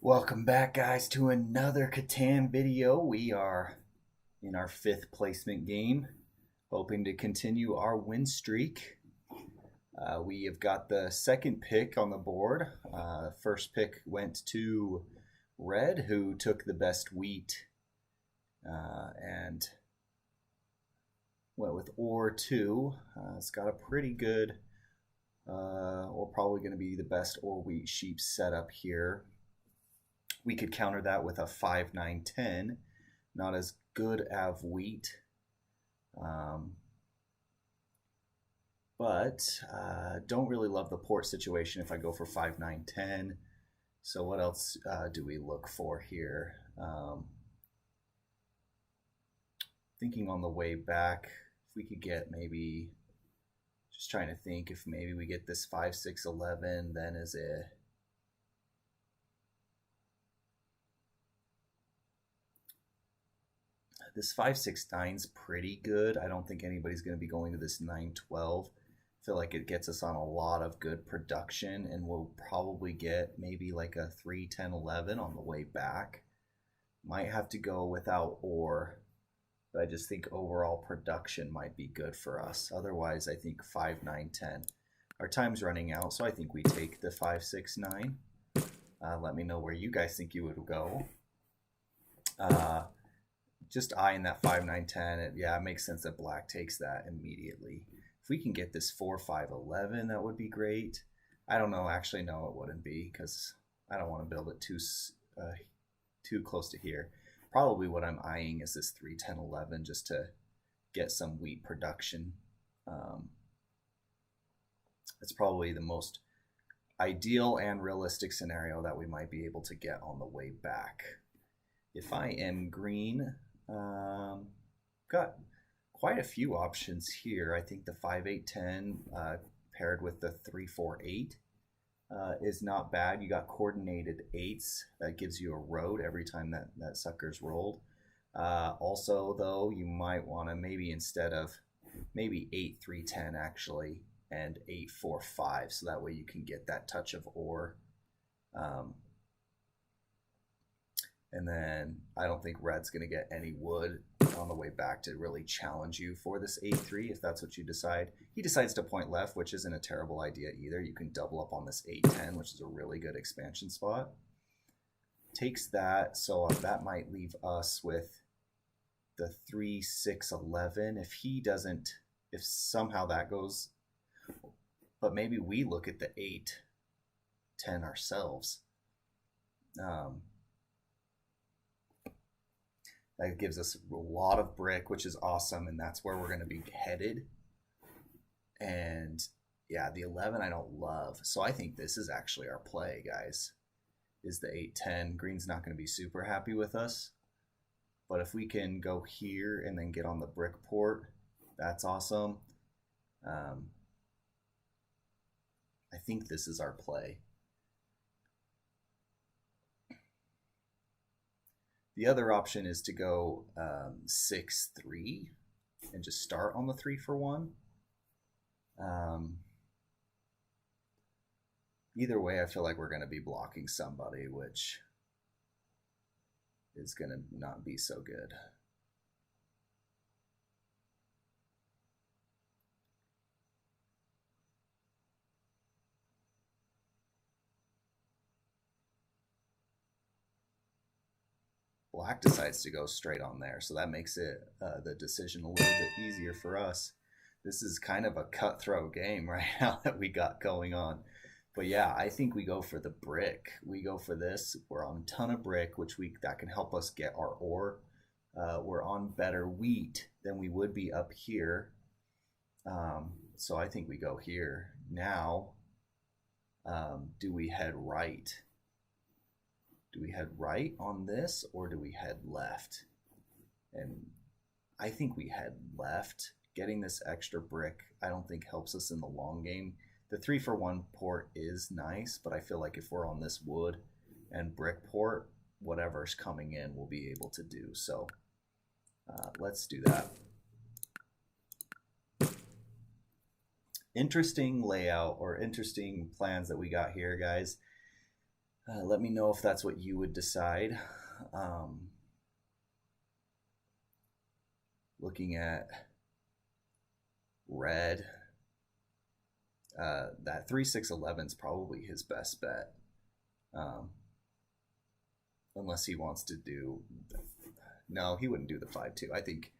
Welcome back, guys, to another Catan video. We are in our fifth placement game, hoping to continue our win streak. We have got the second pick on the board. First pick went to Red, who took the best wheat and went with Ore 2. It's got a pretty good, or probably going to be the best Ore Wheat Sheep setup here. We could counter that with a 5, 9, 10. Not as good as wheat. But don't really love the port situation if I go for 5, 9, 10. So what else do we look for here? Thinking on the way back, if we could get maybe, just trying to think if maybe we get this 5, 6, 11, then is it... This 5, 6, 9's pretty good. I don't think anybody's going to be going to this 9, 12. I feel like it gets us on a lot of good production, and we'll probably get maybe like a 3, 10, 11 on the way back. Might have to go without ore, but I just think overall production might be good for us. Otherwise, I think 5, 9, 10. Our time's running out, so I think we take the 5, 6, 9. Let me know where you guys think you would go. Just eyeing that 5, 9, 10. It makes sense that black takes that immediately. If we can get this 4, 5, 11, that would be great. I don't know. Actually, no, it wouldn't be because I don't want to build it too close to here. Probably what I'm eyeing is this 3, 10, 11 just to get some wheat production. It's probably the most ideal and realistic scenario that we might be able to get on the way back. If I am green, got quite a few options here. I think the 5, 8, 10 paired with the 3, 4, 8 is not bad. You got coordinated 8s. That gives you a road every time that sucker's rolled. Also, though, you might want to maybe instead of maybe 8, 3, 10 actually, and 8, 4, 5. So that way you can get that touch of ore. And then I don't think red's going to get any wood on the way back to really challenge you for this 8-3 if that's what you decide. He decides to point left, which isn't a terrible idea either. You can double up on this 8-10, which is a really good expansion spot. Takes that, so that might leave us with the 3, 6, 11. If he doesn't, if somehow that goes, but maybe we look at the 8, 10 ourselves. That gives us a lot of brick, which is awesome, and that's where we're going to be headed. And yeah, the 11 I don't love. So I think this is actually our play, guys, is the 8-10. Green's not going to be super happy with us. But if we can go here and then get on the brick port, that's awesome. I think this is our play. The other option is to go 6-3 and just start on the 3 for 1. Either way, I feel like we're going to be blocking somebody, which is going to not be so good. Black decides to go straight on there, so that makes it the decision a little bit easier for us. This is kind of a cutthroat game right now that we got going on. But yeah, I think we go for the brick. We go for this. We're on a ton of brick, that can help us get our ore. We're on better wheat than we would be up here. So I think we go here. Now, do we head right? Do we head right on this or do we head left? And I think we head left. Getting this extra brick, I don't think helps us in the long game. The 3 for 1 port is nice, but I feel like if we're on this wood and brick port, whatever's coming in we'll be able to do. So let's do that. Interesting layout or interesting plans that we got here, guys. Let me know if that's what you would decide. Looking at red, that 3-6-11 is probably his best bet. Unless he wants to do... No, he wouldn't do the 5-2. I think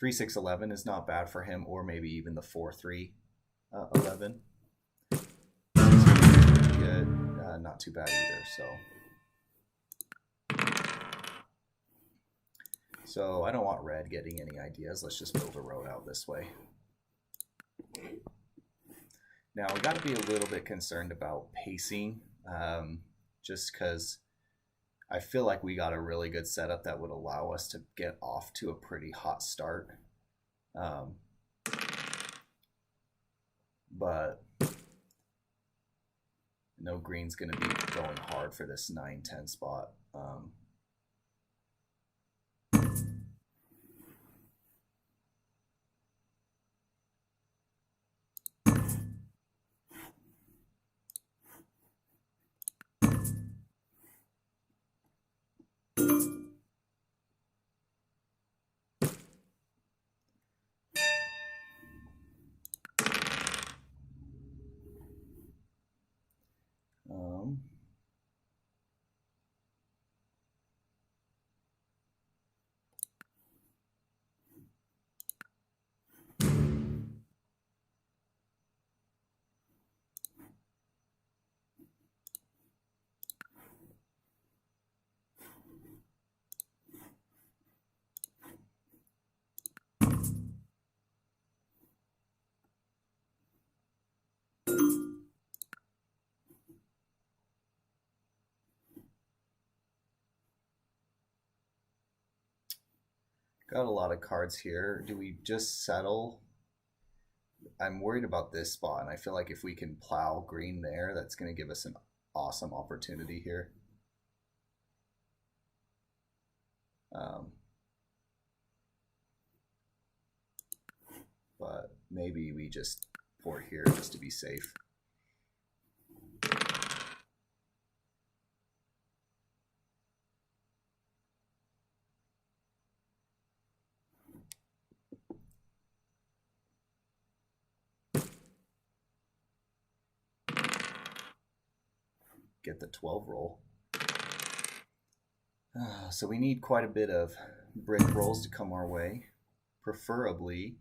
3-6-11 is not bad for him, or maybe even the 4-3-11. Good. Not too bad either, so I don't want red getting any ideas. Let's just build a road out this way. Now we got to be a little bit concerned about pacing, just because I feel like we got a really good setup that would allow us to get off to a pretty hot start. But no, green's going to be going hard for this 9-10 spot. Got a lot of cards here. Do we just settle? I'm worried about this spot, and I feel like if we can plow green there, that's going to give us an awesome opportunity here. But maybe we just port here just to be safe. Get the 12 roll. So we need quite a bit of brick rolls to come our way, preferably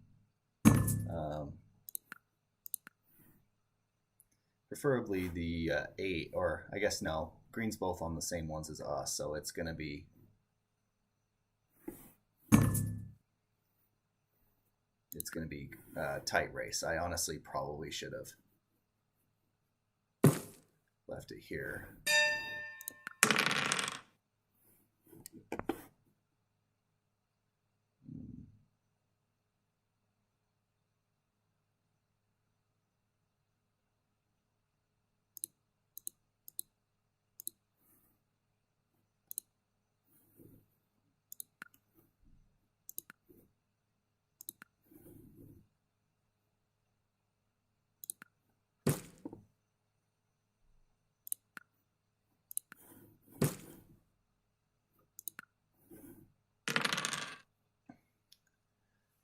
the 8, or I guess no, green's both on the same ones as us, so it's going to be a tight race. I honestly probably should have left it here.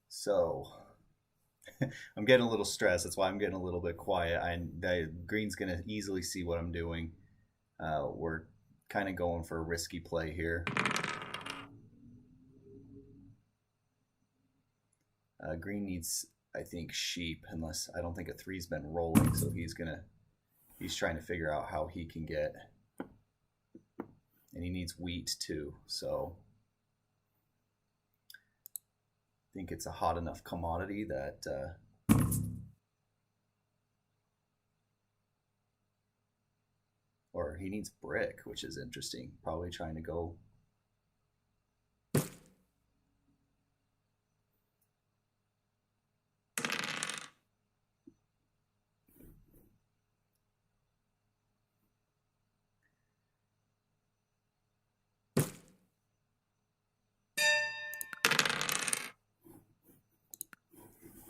So I'm getting a little stressed. That's why I'm getting a little bit quiet. Green's going to easily see what I'm doing. We're kind of going for a risky play here. Green needs, I think, sheep, unless I don't think a 3's been rolling. So he's trying to figure out how he can get, and he needs wheat too. So I think it's a hot enough commodity that or he needs brick, which is interesting. Probably trying to go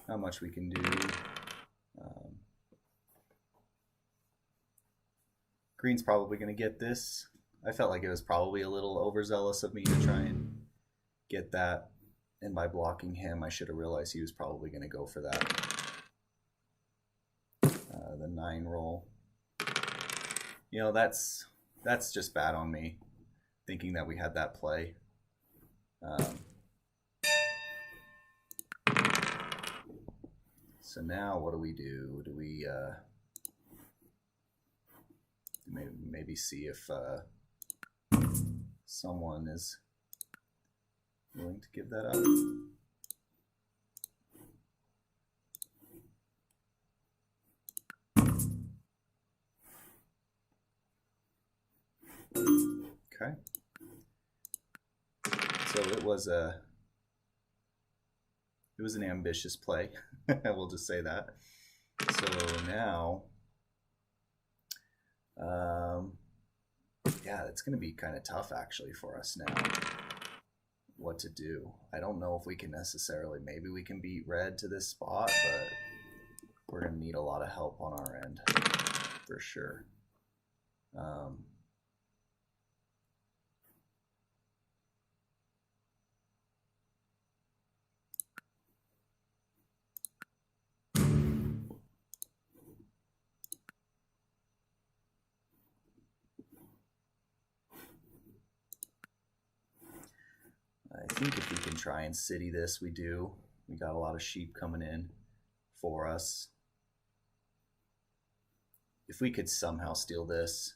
how much we can do. Green's probably going to get this. I felt like it was probably a little overzealous of me to try and get that. And by blocking him, I should have realized he was probably going to go for that. The 9 roll. You know, that's just bad on me, thinking that we had that play. So now what do we do? Do we maybe see if someone is willing to give that up? Okay. So it was an ambitious play. We'll just say that. So now, yeah, it's going to be kind of tough actually for us now. What to do? I don't know if we can necessarily. Maybe we can beat red to this spot, but we're going to need a lot of help on our end for sure. I think if we can try and city this, we do. We got a lot of sheep coming in for us. If we could somehow steal this,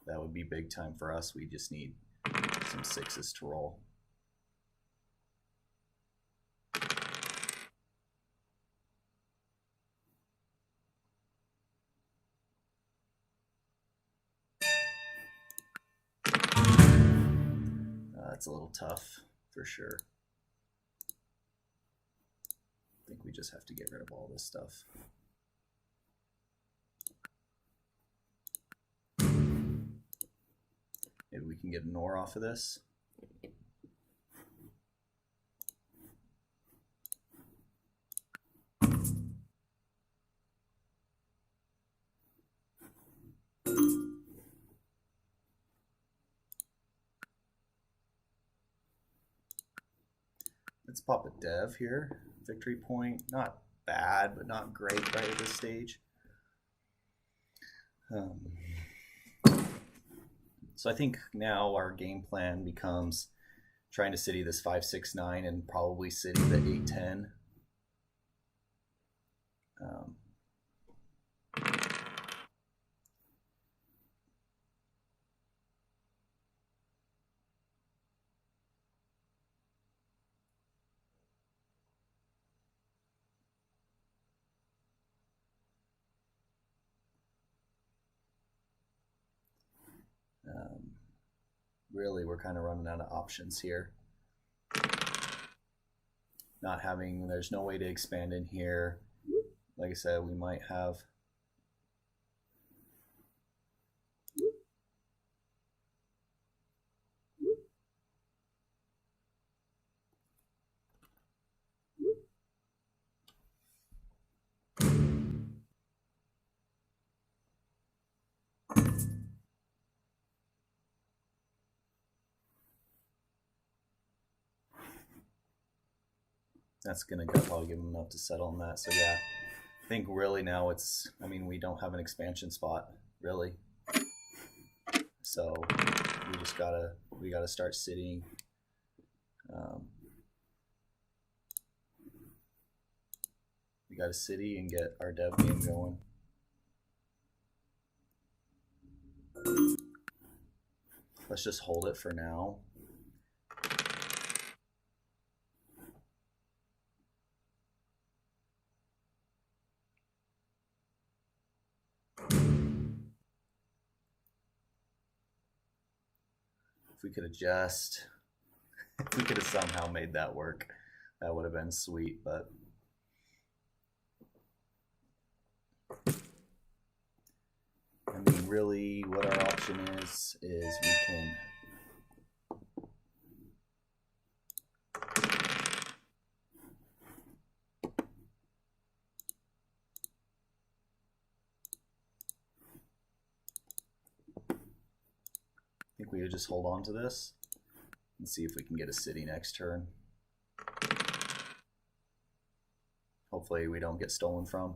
that would be big time for us. We just need some 6s to roll. That's a little tough for sure. I think we just have to get rid of all this stuff. Maybe we can get an ore off of this. Let's pop a dev here. Victory point. Not bad, but not great right at this stage. So I think now our game plan becomes trying to city this 5-6-9 and probably city the 8-10. Really, we're kind of running out of options here. Not having, there's no way to expand in here. Like I said, we might have. That's going to probably give them enough to settle on that. So yeah, I think really now it's, I mean, we don't have an expansion spot, really. So we just we gotta start citying. We gotta city and get our dev game going. Let's just hold it for now. If we could adjust, if we could have somehow made that work, that would have been sweet, but I mean, really what our option is we can think we would just hold on to this and see if we can get a city next turn. Hopefully we don't get stolen from.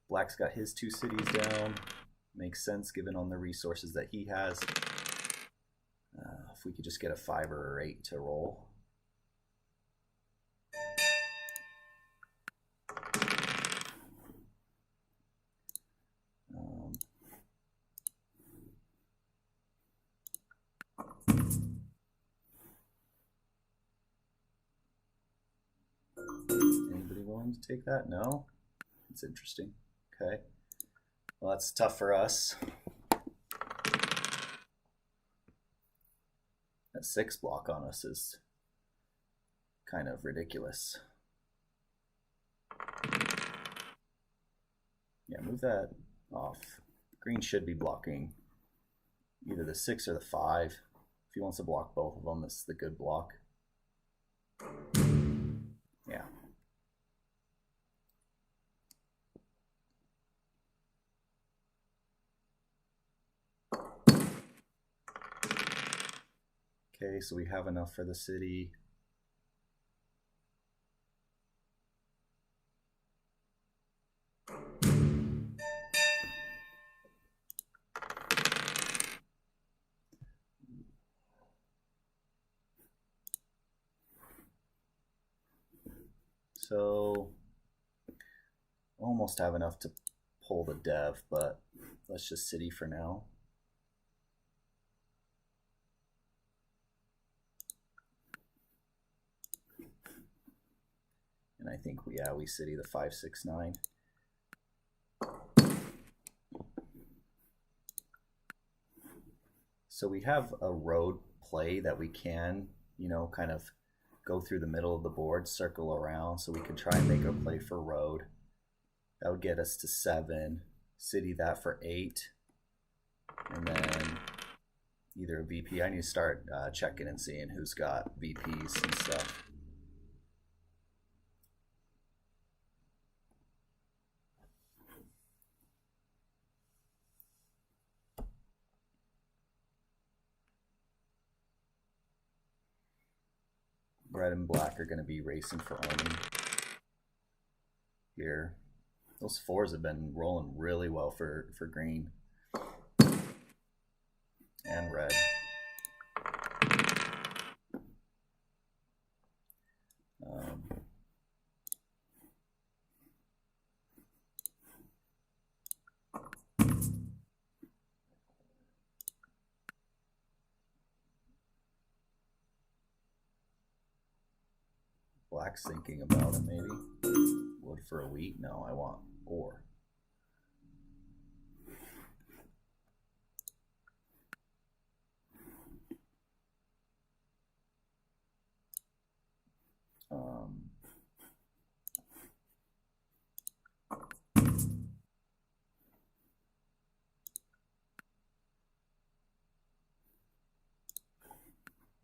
Black's got his 2 cities down. Makes sense given on the resources that he has. If we could just get a 5 or 8 to roll. Anybody willing to take that? No? It's interesting. Okay. Well, that's tough for us. That 6 block on us is kind of ridiculous. Yeah, move that off. Green should be blocking either the 6 or the 5. If he wants to block both of them, this is the good block. Yeah. Okay, so we have enough for the city. So almost have enough to pull the dev, but let's just city for now. And I think we city the 5, 6, 9. So we have a road play that we can, kind of go through the middle of the board, circle around, so we can try and make a play for road. That would get us to 7, city that for 8, and then either a VP. I need to start checking and seeing who's got VPs and stuff. Red and black are going to be racing for army here. Those 4s have been rolling really well for green and red. Black's thinking about it, maybe. Wood for a wheat? No, I want ore.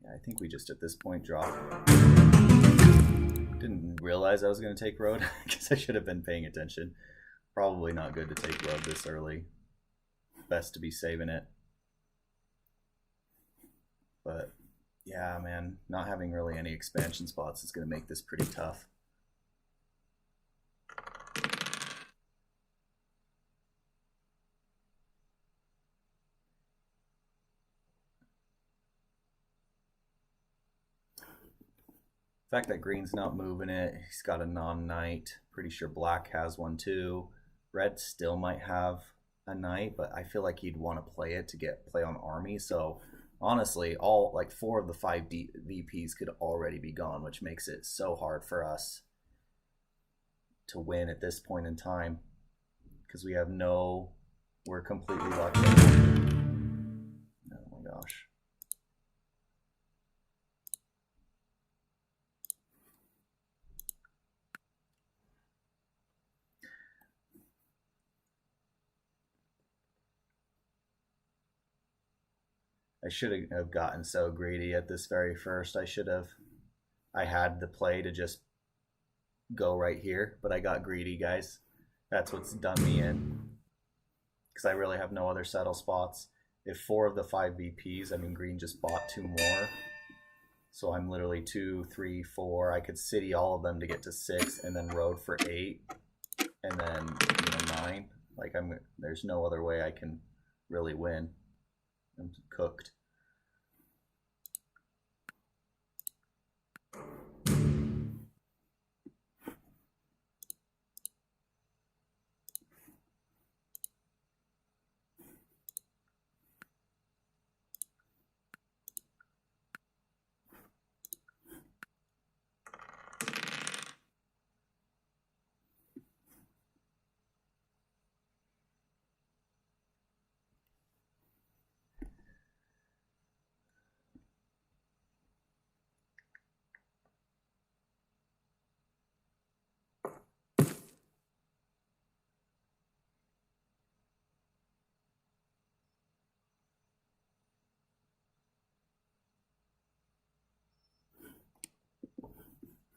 Yeah, I think we just at this point drop. Didn't realize I was going to take road. I guess I should have been paying attention. Probably not good to take road this early. Best to be saving it. But yeah, man, not having really any expansion spots is going to make this pretty tough. The fact that green's not moving it, he's got a non-knight. Pretty sure black has one too. Red still might have a knight, but I feel like he'd want to play it to get play on army. So honestly, all like 4 of the 5 VPs could already be gone, which makes it so hard for us to win at this point in time because we're completely locked in. Oh my gosh. I should have gotten so greedy at this very first. I had the play to just go right here, but I got greedy, guys. That's what's done me in, because I really have no other settle spots. If 4 of the 5 VPs, I mean, green just bought 2 more. So I'm literally 2, 3, 4. I could city all of them to get to 6 and then road for 8 and then 9. Like there's no other way I can really win. I'm cooked.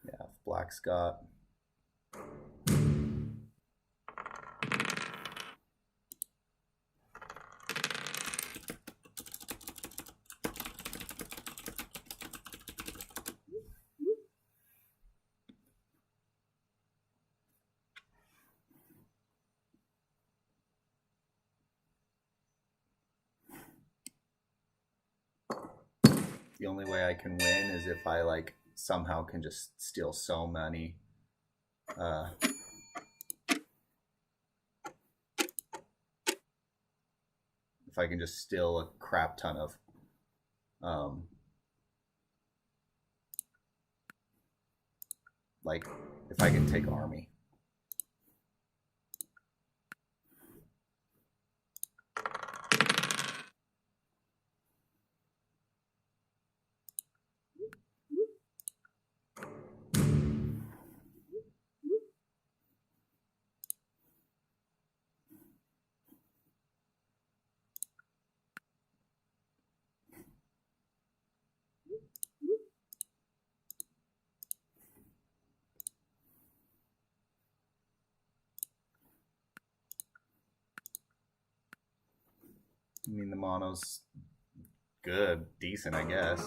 Yeah, if black's got the only way I can win is if I like somehow can just steal so many if I can just steal a crap ton of like if I can take army. I mean, the mono's good, decent, I guess.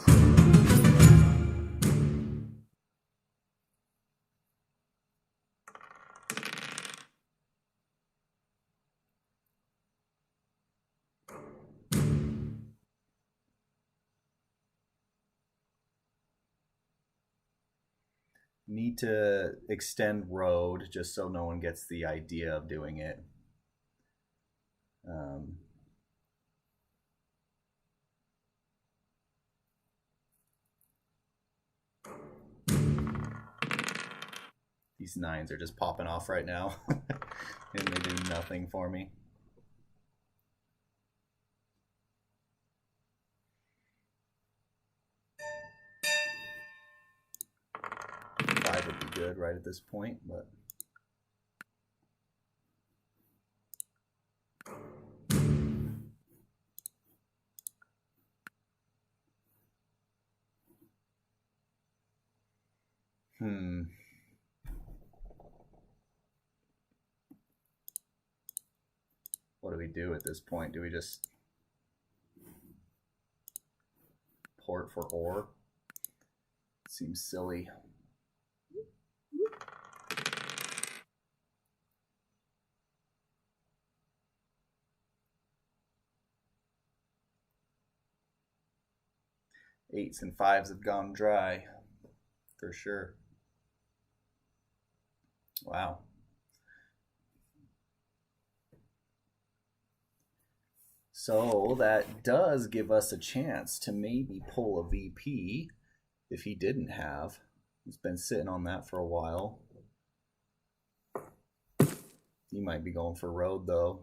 Need to extend road just so no one gets the idea of doing it. These 9s are just popping off right now and they do nothing for me. Five would be good right at this point, but what do we do at this point? Do we just port for ore? Seems silly. Eights and 5s have gone dry for sure. Wow. So that does give us a chance to maybe pull a VP if he didn't have. He's been sitting on that for a while. He might be going for road though.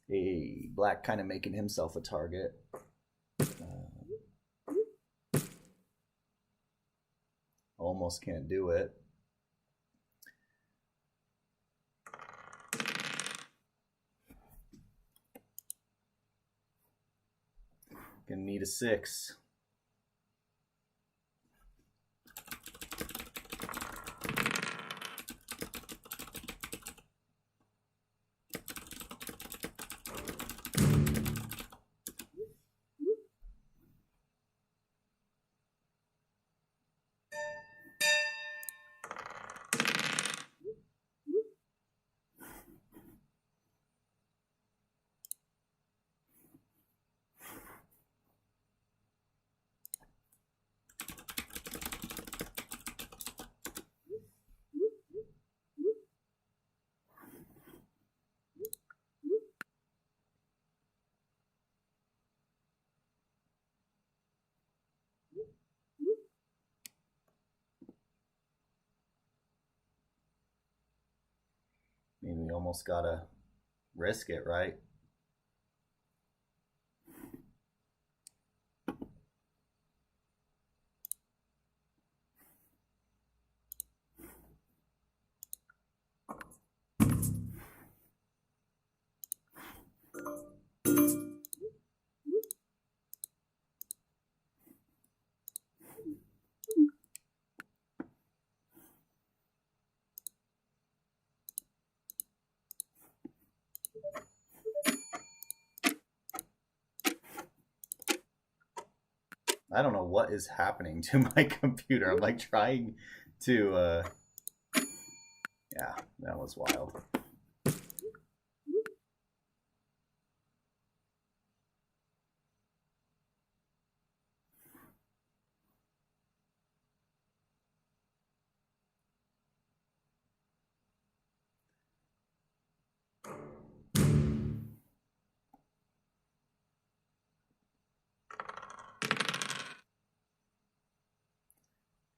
Hey, black kind of making himself a target. almost can't do it. Gonna need a 6. I mean, we almost gotta risk it, right? I don't know what is happening to my computer. I'm like trying to, yeah, that was wild.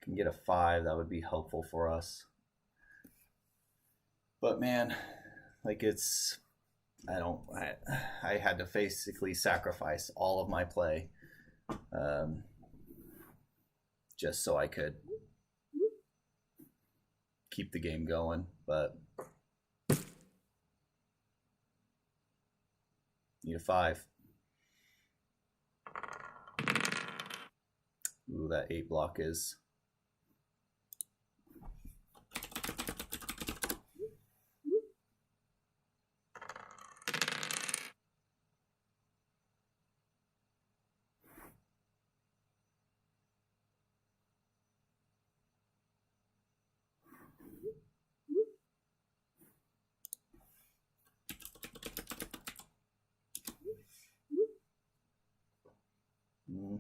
Can get a 5, that would be helpful for us. But man, like I had to basically sacrifice all of my play just so I could keep the game going. But need a 5. Ooh, that 8 block is. Mm.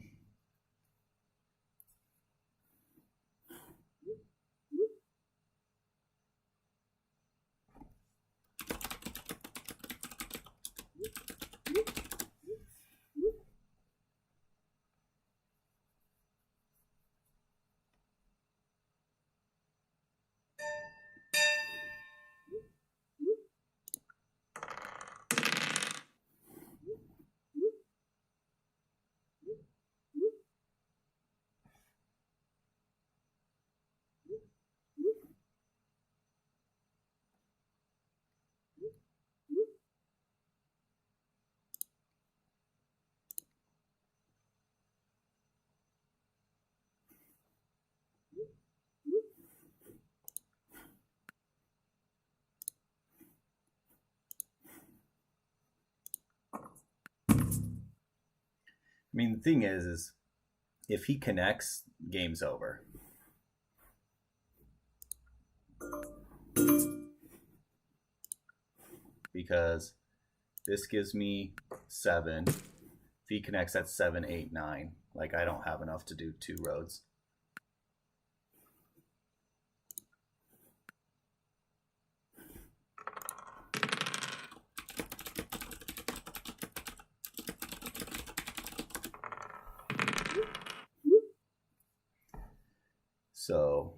I mean, the thing is if he connects, game's over. Because this gives me 7. If he connects, that's 7, 8, 9. Like, I don't have enough to do 2 roads. So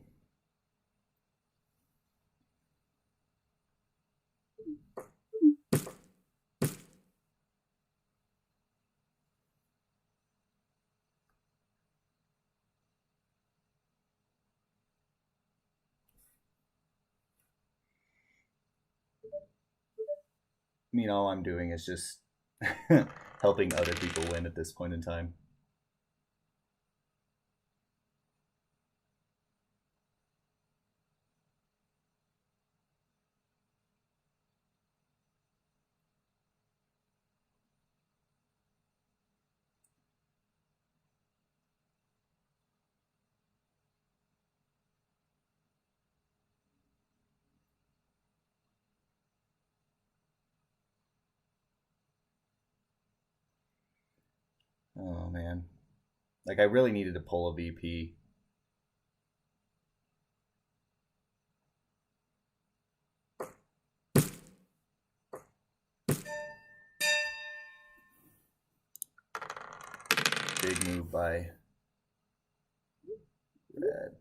I mean, all I'm doing is just helping other people win at this point in time. Oh man, like I really needed to pull a VP. Big move by red.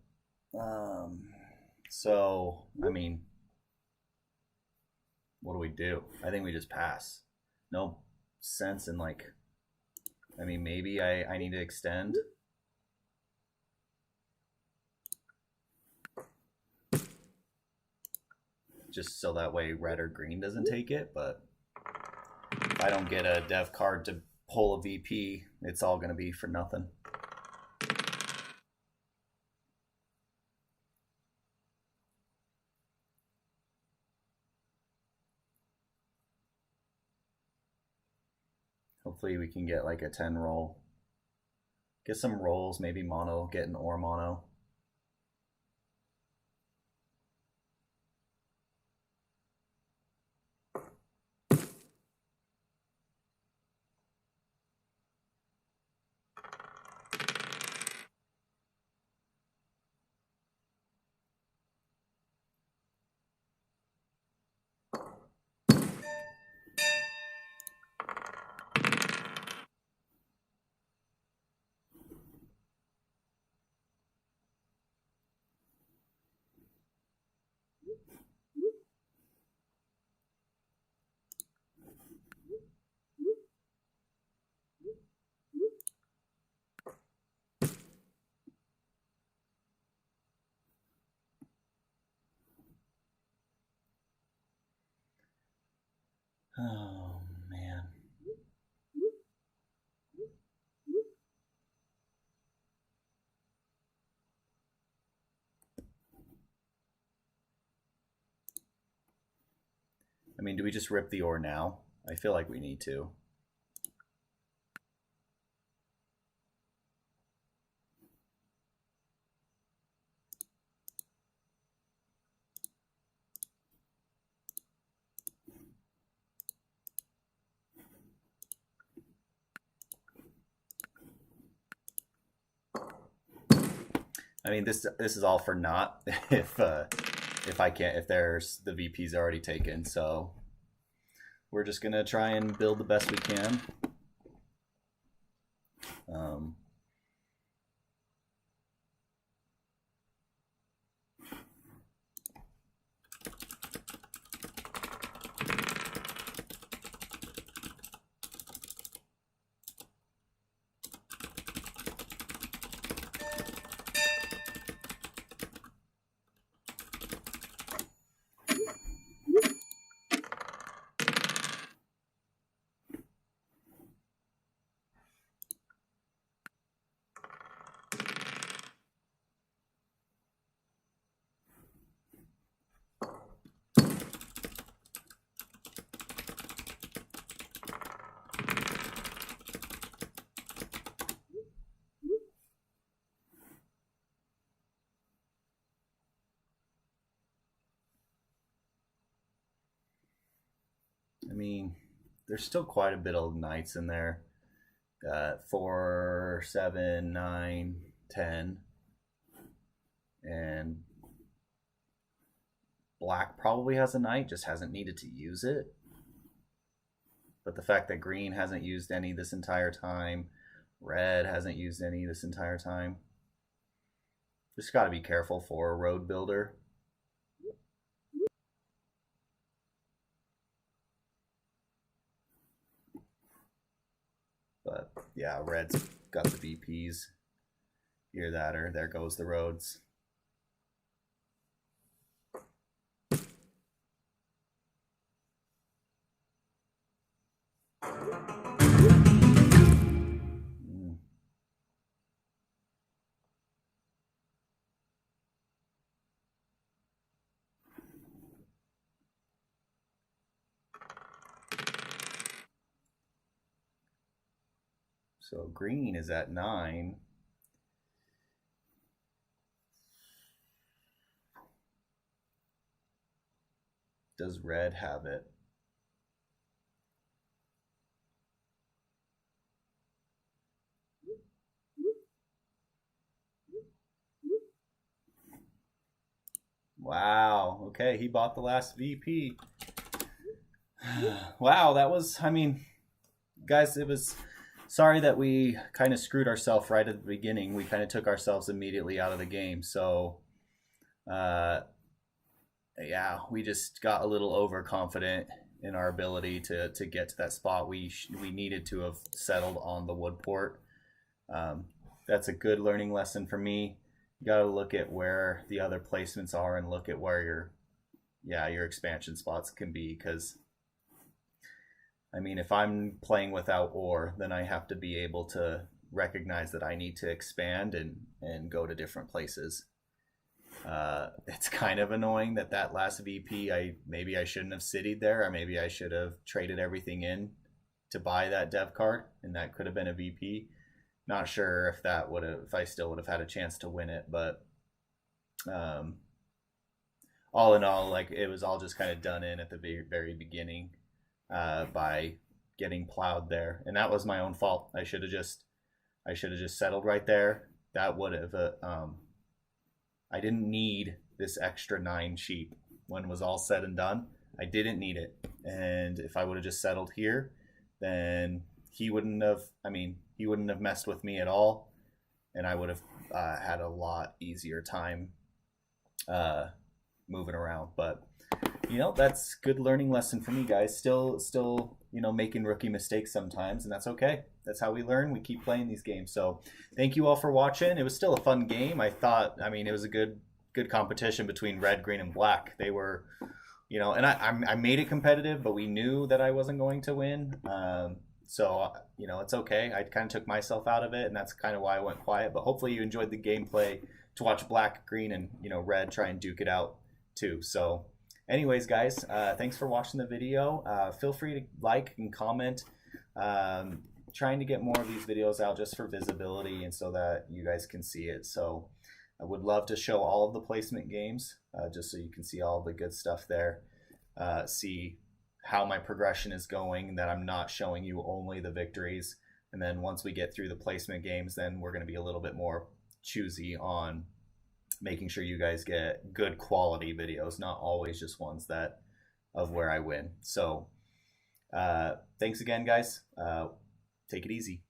So I mean, what do we do? I think we just pass. No sense in like. I mean, maybe I need to extend. Just so that way red or green doesn't take it, but if I don't get a dev card to pull a VP, it's all going to be for nothing. Hopefully we can get like a 10 roll. Get some rolls, maybe mono, get an or mono. Oh man. I mean, do we just rip the or now? I feel like we need to. I mean, this is all for naught if I can't, if there's the VP's already taken. So we're just gonna try and build the best we can. Um, I mean, there's still quite a bit of knights in there. 4, 7, 9, 10. And black probably has a knight, just hasn't needed to use it. But the fact that green hasn't used any this entire time, red hasn't used any this entire time. Just got to be careful for a road builder. But yeah, red's got the VPs. Hear that, or there goes the roads. Mm. So green is at 9. Does red have it? Wow. Okay, he bought the last VP. Wow, that was, I mean, guys, it was sorry that we kind of screwed ourselves right at the beginning. We kind of took ourselves immediately out of the game. So, uh, yeah, we just got a little overconfident in our ability to get to that spot. We needed to have settled on the wood port. Um, that's a good learning lesson for me. You got to look at where the other placements are and look at where your expansion spots can be, because I mean, if I'm playing without ore, then I have to be able to recognize that I need to expand and go to different places. It's kind of annoying that that last VP, maybe I shouldn't have citied there, or maybe I should have traded everything in to buy that dev card, and that could have been a VP. Not sure if that would have, if I still would have had a chance to win it, but um, all in all, like it was all just kind of done in at the very beginning by getting plowed there, and that was my own fault. I should have just settled right there. That would have I didn't need this extra 9 sheep when it was all said and done. I didn't need it. And if I would have just settled here, then he wouldn't have, I mean, he wouldn't have messed with me at all. And I would have had a lot easier time uh, moving around. But, that's good learning lesson for me, guys. Still, making rookie mistakes sometimes, and that's okay. That's how we learn. We keep playing these games. So thank you all for watching. It was still a fun game. I mean, it was a good competition between red, green, and black. They were, and I made it competitive, but we knew that I wasn't going to win. So, it's okay. I kind of took myself out of it, and that's kind of why I went quiet. But hopefully you enjoyed the gameplay to watch black, green, and, red try and duke it out too. So anyways, guys, thanks for watching the video. Feel free to like and comment. Trying to get more of these videos out just for visibility and so that you guys can see it. So I would love to show all of the placement games just so you can see all the good stuff there. See how my progression is going, that I'm not showing you only the victories. And then once we get through the placement games, then we're going to be a little bit more choosy on making sure you guys get good quality videos, not always just ones that of where I win. So thanks again, guys. Take it easy.